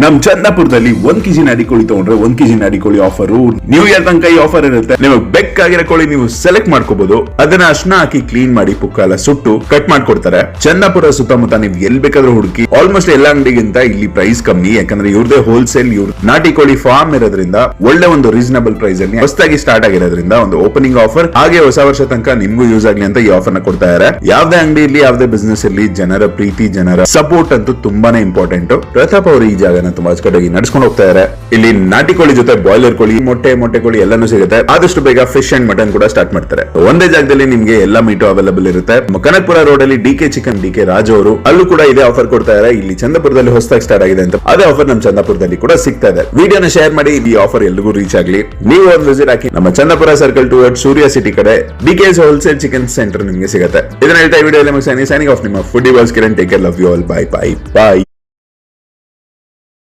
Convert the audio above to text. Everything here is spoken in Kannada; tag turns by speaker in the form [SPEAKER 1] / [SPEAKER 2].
[SPEAKER 1] ನಮ್ ಚಂದಾಪುರದಲ್ಲಿ 1 kg ನಾಟಿ ಕೋಳಿ ತಗೊಂಡ್ರೆ 1 kg ನಾಟಿ ಕೋಳಿ ಆಫರ್ ನ್ಯೂ ಇಯರ್ ತನಕ ಈ ಆಫರ್ ಇರುತ್ತೆ. ನಿಮಗೆ ಬೇಕಾಗಿರೋ ಕೋಳಿ ನೀವು ಸೆಲೆಕ್ಟ್ ಮಾಡ್ಕೋಬಹುದು. ಅದನ್ನ ಅರ್ಶನ ಹಾಕಿ ಕ್ಲೀನ್ ಮಾಡಿ ಪುಕ್ಕ ಎಲ್ಲ ಸುಟ್ಟು ಕಟ್ ಮಾಡ್ಕೊಡ್ತಾರೆ. ಚಂದಾಪುರ ಸುತ್ತಮುತ್ತ ನೀವು ಎಲ್ ಬೇಕಾದ್ರೂ ಹುಡುಕಿ ಆಲ್ಮೋಸ್ಟ್ ಎಲ್ಲ ಅಂಗಡಿಗಿಂತ ಇಲ್ಲಿ ಪ್ರೈಸ್ ಕಮ್ಮಿ, ಯಾಕಂದ್ರೆ ಇವ್ರದೇ ಹೋಲ್ಸೇಲ್. ಇವ್ರ ನಾಟಿ ಕೋಳಿ ಫಾರ್ಮ್ ಇರೋದ್ರಿಂದ ಒಳ್ಳೆ ಒಂದು ರೀಸನಬಲ್ ಪ್ರೈಸ್ ಅಲ್ಲಿ ಹೊಸದಾಗಿ ಸ್ಟಾರ್ಟ್ ಆಗಿರೋದ್ರಿಂದ ಒಂದು ಓಪನಿಂಗ್ ಆಫರ್. ಹಾಗೆ ಹೊಸ ವರ್ಷ ತನಕ ನಿಮ್ಗೂ ಯೂಸ್ ಆಗ್ಲಿ ಅಂತ ಈ ಆಫರ್ ನ ಕೊಡ್ತಾ ಇದ್ದಾರೆ. ಯಾವ್ದೇ ಅಂಗಡಿ ಇರ್ಲಿ, ಯಾವ್ದೇ ಬಿಸ್ನೆಸ್ ಇರ್ಲಿ, ಜನರ ಪ್ರೀತಿ, ಜನರ ಸಪೋರ್ಟ್ ಅಂತೂ ತುಂಬಾನೇ ಇಂಪಾರ್ಟೆಂಟ್. ಪ್ರತಾಪ್ ಅವರು ಈ ಜಾಗನ ತುಂಬಾ ಅಚ್ಚುಕಟ್ಟಾಗಿ ನಡ್ಸ್ಕೊಂಡು ಹೋಗ್ತಾ ಇದ್ದಾರೆ. ಇಲ್ಲಿ ನಾಟಿ ಕೋಳಿ ಜೊತೆ ಬಾಯ್ಲರ್ ಕೋಳಿ, ಮೊಟ್ಟೆ ಕೋಳಿ ಎಲ್ಲಾನು ಸಿಗುತ್ತೆ. ಆದಷ್ಟು ಬೇಗ ಫಿಶ್ ಅಂಡ್ ಮಟನ್ ಕೂಡ ಸ್ಟಾರ್ಟ್ ಮಾಡ್ತಾರೆ. ಒಂದೇ ಜಾಗದಲ್ಲಿ ನಿಮ್ಗೆ ಎಲ್ಲಾ ಮೀಟು ಅವೈಲೇಬಲ್ ಇರುತ್ತೆ. ಕನಕಪುರ ರೋಡ್ ಅಲ್ಲಿ ಡಿಕೆ ಚಿಕನ್, ಡಿಕೆ ರಾಜು ಅವರು ಅಲ್ಲೂ ಕೂಡ ಇದೇ ಆಫರ್ ಕೊಡ್ತಾ ಇದ್ದಾರೆ. ಇಲ್ಲಿ ಚಂದಾಪುರದಲ್ಲಿ ಹೊಸದಾಗಿ ಸ್ಟಾರ್ಟ್ ಆಗಿದೆ ಅಂತ ಅದೇ ಆಫರ್ ನಮ್ಮ ಚಂದಾಪುರದಲ್ಲಿ ಕೂಡ ಸಿಗ್ತಾ ಇದೆ. ವಿಡಿಯೋನ ಶೇರ್ ಮಾಡಿ, ಈ ಆಫರ್ ಎಲ್ಲಿಗೂ ರೀಚ್ ಆಗ್ಲಿ. ನೀವು ಒಂದು ವಿಸಿಟ್ ಹಾಕಿ ನಮ್ಮ Chandapura circle toward Surya city ಕಡೆ ಡಿಕೆಸ್ ಹೋಲ್ಸೇಲ್ ಚಿಕನ್ ಸೆಂಟರ್ ನಿಮಗೆ ಸಿಗುತ್ತೆ. ಇದನ್ನ ಹೇಳ್ತಾ ವಿಡಿಯೋ ಸೈನಿಂಗ್ ಆಫ್ ನಿಮ್ಮ foodie boss Kiran. Take care, love you all, bye bye by.